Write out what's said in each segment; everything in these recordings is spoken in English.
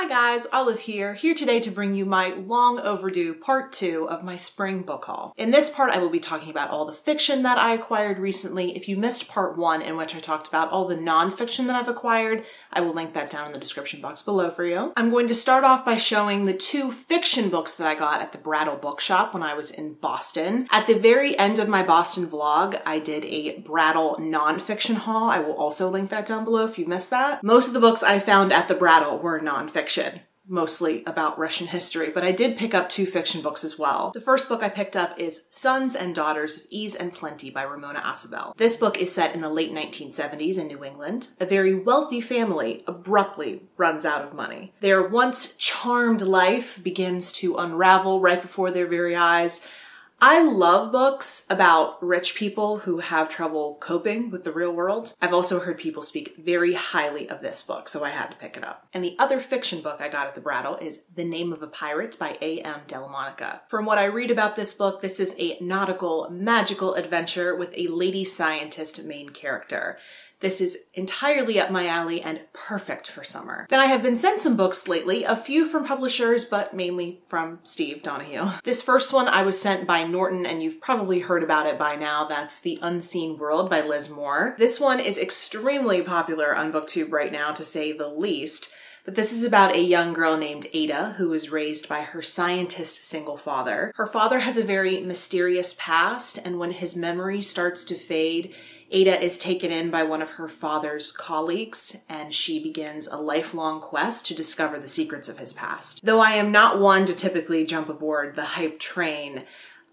Hi guys, Olive here today to bring you my long overdue part 2 of my spring book haul. In this part, I will be talking about all the fiction that I acquired recently. If you missed part 1 in which I talked about all the non-fiction that I've acquired, I will link that down in the description box below for you. I'm going to start off by showing the 2 fiction books that I got at the Brattle Bookshop when I was in Boston. At the very end of my Boston vlog, I did a Brattle non-fiction haul. I will also link that down below if you missed that. Most of the books I found at the Brattle were non-fiction. Mostly about Russian history, but I did pick up 2 fiction books as well. The first book I picked up is Sons and Daughters of Ease and Plenty by Ramona Acebel. This book is set in the late 1970s in New England. A very wealthy family abruptly runs out of money. Their once charmed life begins to unravel right before their very eyes. I love books about rich people who have trouble coping with the real world. I've also heard people speak very highly of this book, so I had to pick it up. And the other fiction book I got at the Brattle is The Name of a Pirate by A.M. Delamonica. From what I read about this book, this is a nautical, magical adventure with a lady scientist main character. This is entirely up my alley and perfect for summer. Then I have been sent some books lately, a few from publishers, but mainly from Steve Donahue. This first one I was sent by Norton, and you've probably heard about it by now. That's The Unseen World by Liz Moore. This one is extremely popular on BookTube right now, to say the least. But this is about a young girl named Ada who was raised by her scientist single father. Her father has a very mysterious past, and when his memory starts to fade, Ada is taken in by one of her father's colleagues, and she begins a lifelong quest to discover the secrets of his past. Though I am not one to typically jump aboard the hype train,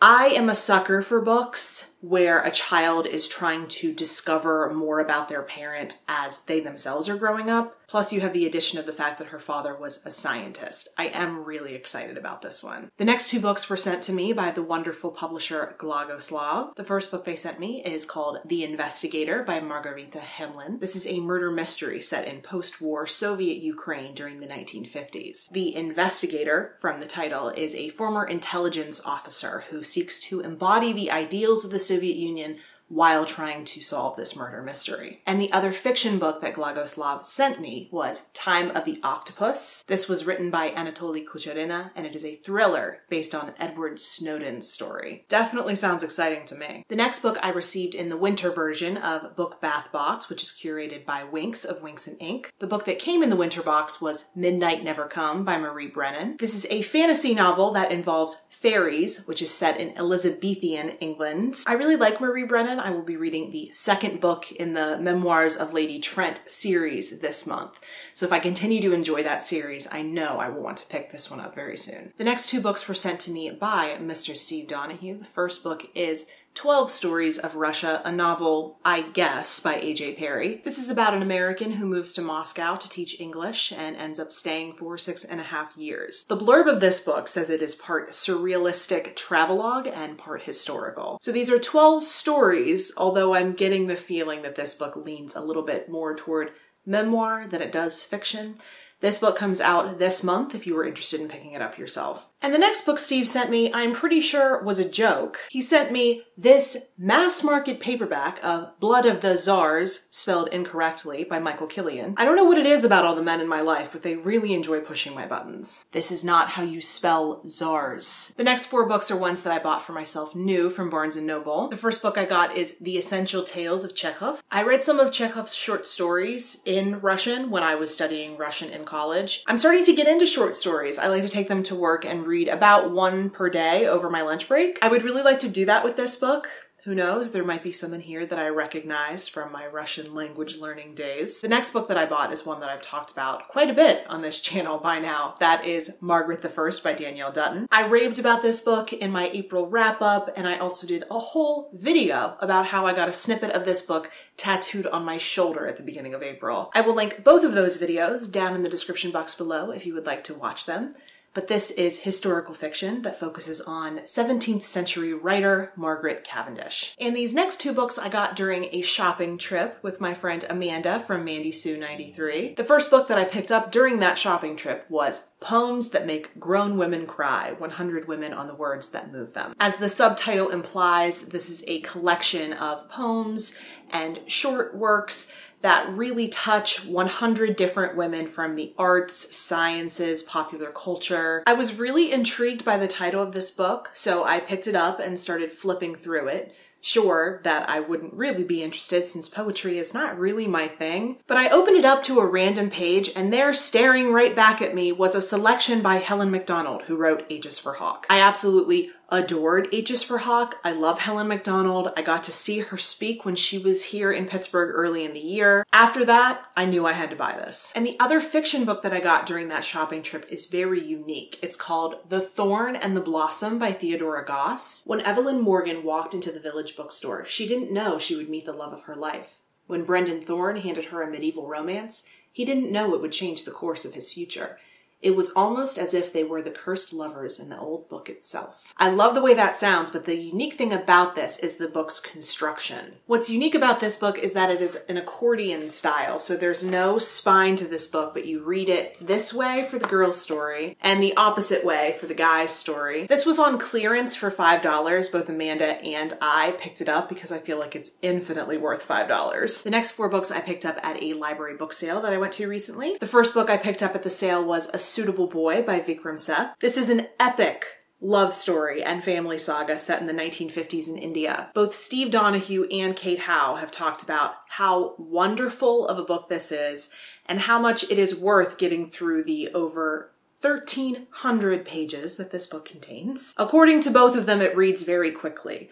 I am a sucker for books where a child is trying to discover more about their parent as they themselves are growing up. Plus you have the addition of the fact that her father was a scientist. I am really excited about this one. The next 2 books were sent to me by the wonderful publisher Glagoslav. The first book they sent me is called The Investigator by Margarita Hemlin. This is a murder mystery set in post-war Soviet Ukraine during the 1950s. The investigator, from the title, is a former intelligence officer who seeks to embody the ideals of the Soviet Union while trying to solve this murder mystery. And the other fiction book that Glagoslav sent me was Time of the Octopus. This was written by Anatoly Kucherena, and it is a thriller based on Edward Snowden's story. Definitely sounds exciting to me. The next book I received in the winter version of Book Bath Box, which is curated by Winks of Winks and Ink. The book that came in the winter box was Midnight Never Come by Marie Brennan. This is a fantasy novel that involves fairies, which is set in Elizabethan England. I really like Marie Brennan. I will be reading the second book in the Memoirs of Lady Trent series this month. So if I continue to enjoy that series, I know I will want to pick this one up very soon. The next 2 books were sent to me by Mr. Steve Donahue. The first book is 12 Stories of Russia, a novel, I guess, by A.J. Perry. This is about an American who moves to Moscow to teach English and ends up staying for 6.5 years. The blurb of this book says it is part surrealistic travelogue and part historical. So these are 12 stories, although I'm getting the feeling that this book leans a little bit more toward memoir than it does fiction. This book comes out this month if you were interested in picking it up yourself. And the next book Steve sent me, I'm pretty sure was a joke. He sent me this mass market paperback of Blood of the Tsars, spelled incorrectly, by Michael Killian. I don't know what it is about all the men in my life, but they really enjoy pushing my buttons. This is not how you spell czars. The next 4 books are ones that I bought for myself new from Barnes & Noble. The first book I got is The Essential Tales of Chekhov. I read some of Chekhov's short stories in Russian when I was studying Russian in college. I'm starting to get into short stories. I like to take them to work and read about 1 per day over my lunch break. I would really like to do that with this book. Who knows, there might be some in here that I recognize from my Russian language learning days. The next book that I bought is one that I've talked about quite a bit on this channel by now. That is Margaret I by Danielle Dutton. I raved about this book in my April wrap-up, and I also did a whole video about how I got a snippet of this book tattooed on my shoulder at the beginning of April. I will link both of those videos down in the description box below if you would like to watch them. But this is historical fiction that focuses on 17th century writer Margaret Cavendish. And these next 2 books I got during a shopping trip with my friend Amanda from Mandy Sue 93. The first book that I picked up during that shopping trip was Poems That Make Grown Women Cry, 100 Women on the Words That Move Them. As the subtitle implies, this is a collection of poems and short works that really touch 100 different women from the arts, sciences, popular culture. I was really intrigued by the title of this book, so I picked it up and started flipping through it. Sure that I wouldn't really be interested since poetry is not really my thing, but I opened it up to a random page and there staring right back at me was a selection by Helen Macdonald, who wrote H's for Hawk. I absolutely adored H's for Hawk. I love Helen Macdonald. I got to see her speak when she was here in Pittsburgh early in the year. After that, I knew I had to buy this. And the other fiction book that I got during that shopping trip is very unique. It's called The Thorn and the Blossom by Theodora Goss. When Evelyn Morgan walked into the Village bookstore, she didn't know she would meet the love of her life. When Brendan Thorne handed her a medieval romance, he didn't know it would change the course of his future. It was almost as if they were the cursed lovers in the old book itself. I love the way that sounds, but the unique thing about this is the book's construction. What's unique about this book is that it is an accordion style, so there's no spine to this book, but you read it this way for the girl's story and the opposite way for the guy's story. This was on clearance for $5. Both Amanda and I picked it up because I feel like it's infinitely worth $5. The next 4 books I picked up at a library book sale that I went to recently. The first book I picked up at the sale was A Suitable Boy by Vikram Seth. This is an epic love story and family saga set in the 1950s in India. Both Steve Donahue and Kate Howe have talked about how wonderful of a book this is and how much it is worth getting through the over 1,300 pages that this book contains. According to both of them, it reads very quickly.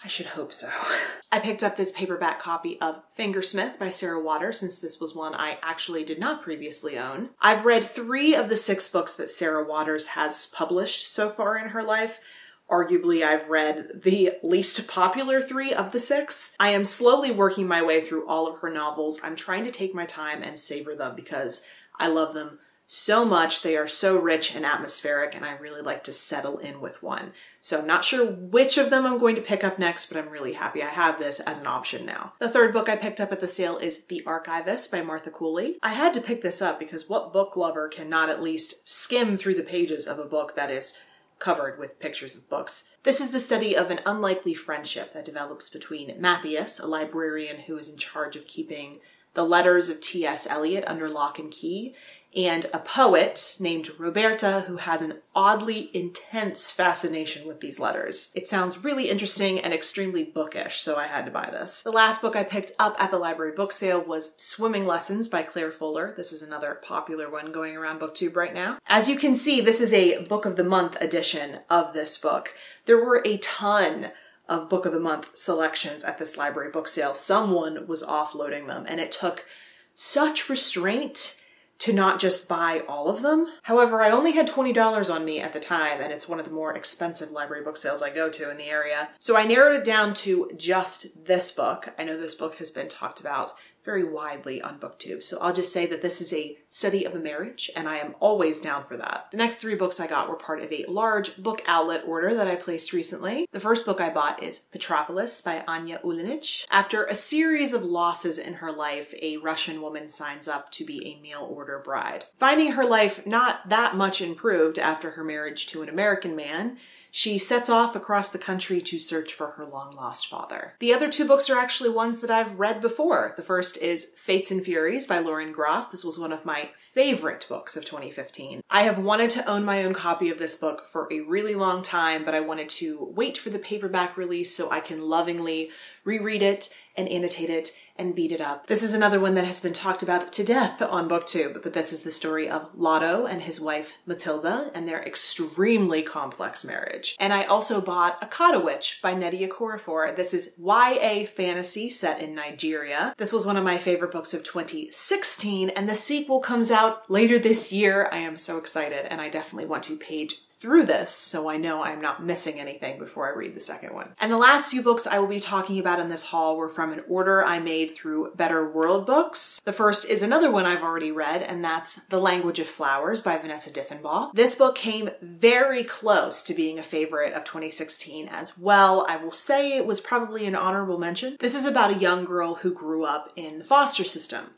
I should hope so. I picked up this paperback copy of Fingersmith by Sarah Waters, since this was one I actually did not previously own. I've read 3 of the 6 books that Sarah Waters has published so far in her life. Arguably, I've read the least popular 3 of the 6. I am slowly working my way through all of her novels. I'm trying to take my time and savor them because I love them so much. They are so rich and atmospheric, and I really like to settle in with one. So I'm not sure which of them I'm going to pick up next, but I'm really happy I have this as an option now. The third book I picked up at the sale is The Archivist by Martha Cooley. I had to pick this up because what book lover cannot at least skim through the pages of a book that is covered with pictures of books? This is the study of an unlikely friendship that develops between Matthias, a librarian who is in charge of keeping the letters of T.S. Eliot under lock and key, and a poet named Roberta who has an oddly intense fascination with these letters. It sounds really interesting and extremely bookish, so I had to buy this. The last book I picked up at the library book sale was Swimming Lessons by Claire Fuller. This is another popular one going around BookTube right now. As you can see, this is a Book of the Month edition of this book. There were a ton of Book of the Month selections at this library book sale. Someone was offloading them, and it took such restraint to not just buy all of them. However, I only had $20 on me at the time, and it's one of the more expensive library book sales I go to in the area. So I narrowed it down to just this book. I know this book has been talked about very widely on BookTube, so I'll just say that this is a study of a marriage, and I am always down for that. The next 3 books I got were part of a large book outlet order that I placed recently. The first book I bought is Petropolis by Anya Ulinich. After a series of losses in her life, a Russian woman signs up to be a mail order bride. Finding her life not that much improved after her marriage to an American man, she sets off across the country to search for her long-lost father. The other 2 books are actually ones that I've read before. The first is Fates and Furies by Lauren Groff. This was one of my favorite books of 2015. I have wanted to own my own copy of this book for a really long time, but I wanted to wait for the paperback release so I can lovingly reread it and annotate it and beat it up. This is another one that has been talked about to death on BookTube, but this is the story of Lotto and his wife Matilda and their extremely complex marriage. And I also bought Akata Witch by Nnedi Okorafor. This is YA fantasy set in Nigeria. This was one of my favorite books of 2016, and the sequel comes out later this year. I am so excited, and I definitely want to page through this so I know I'm not missing anything before I read the second one. And the last few books I will be talking about in this haul were from an order I made through Better World Books. The first is another one I've already read, and that's The Language of Flowers by Vanessa Diffenbaugh. This book came very close to being a favorite of 2016 as well. I will say it was probably an honorable mention. This is about a young girl who grew up in the foster system.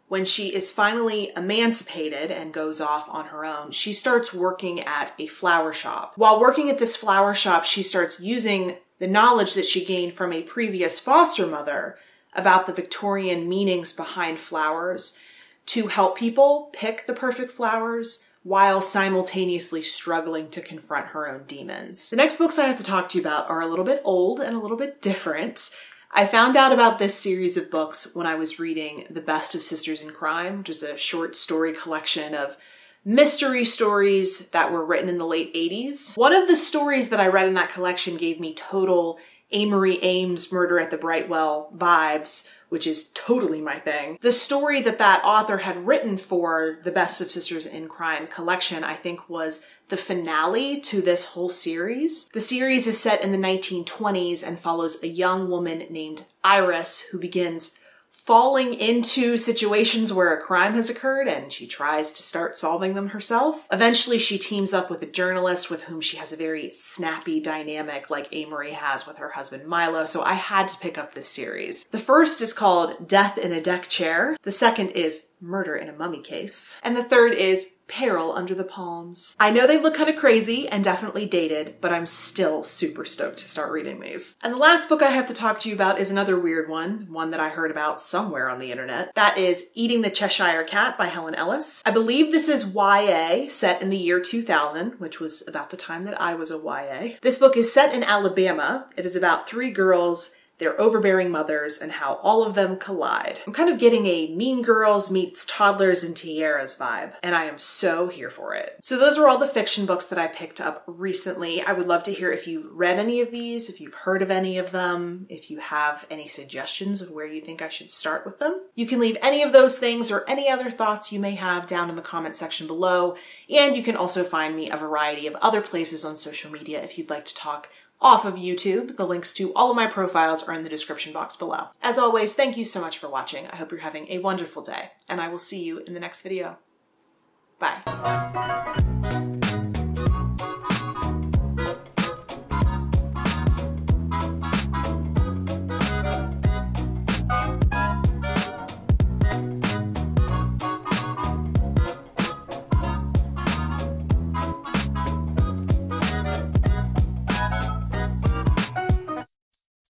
When she is finally emancipated and goes off on her own, she starts working at a flower shop. While working at this flower shop, she starts using the knowledge that she gained from a previous foster mother about the Victorian meanings behind flowers to help people pick the perfect flowers while simultaneously struggling to confront her own demons. The next books I have to talk to you about are a little bit old and a little bit different. I found out about this series of books when I was reading The Best of Sisters in Crime, which is a short story collection of mystery stories that were written in the late 80s. One of the stories that I read in that collection gave me total Amory Ames Murder at the Brightwell vibes, which is totally my thing. The story that that author had written for the Best of Sisters in Crime collection, I think, was the finale to this whole series. The series is set in the 1920s and follows a young woman named Iris who begins falling into situations where a crime has occurred, and she tries to start solving them herself. Eventually, she teams up with a journalist with whom she has a very snappy dynamic like Amory has with her husband Milo, so I had to pick up this series. The first is called Death in a Deck Chair. The second is Murder in a Mummy Case. And the third is Peril Under the Palms. I know they look kind of crazy and definitely dated, but I'm still super stoked to start reading these. And the last book I have to talk to you about is another weird one that I heard about somewhere on the internet. That is Eating the Cheshire Cat by Helen Ellis. I believe this is YA set in the year 2000, which was about the time that I was a YA. This book is set in Alabama. It is about 3 girls, their overbearing mothers, and how all of them collide. I'm kind of getting a Mean Girls meets Toddlers and Tiaras vibe, and I am so here for it. So those are all the fiction books that I picked up recently. I would love to hear if you've read any of these, if you've heard of any of them, if you have any suggestions of where you think I should start with them. You can leave any of those things or any other thoughts you may have down in the comment section below, and you can also find me a variety of other places on social media if you'd like to talk off of YouTube. The links to all of my profiles are in the description box below. As always, thank you so much for watching. I hope you're having a wonderful day, and I will see you in the next video. Bye.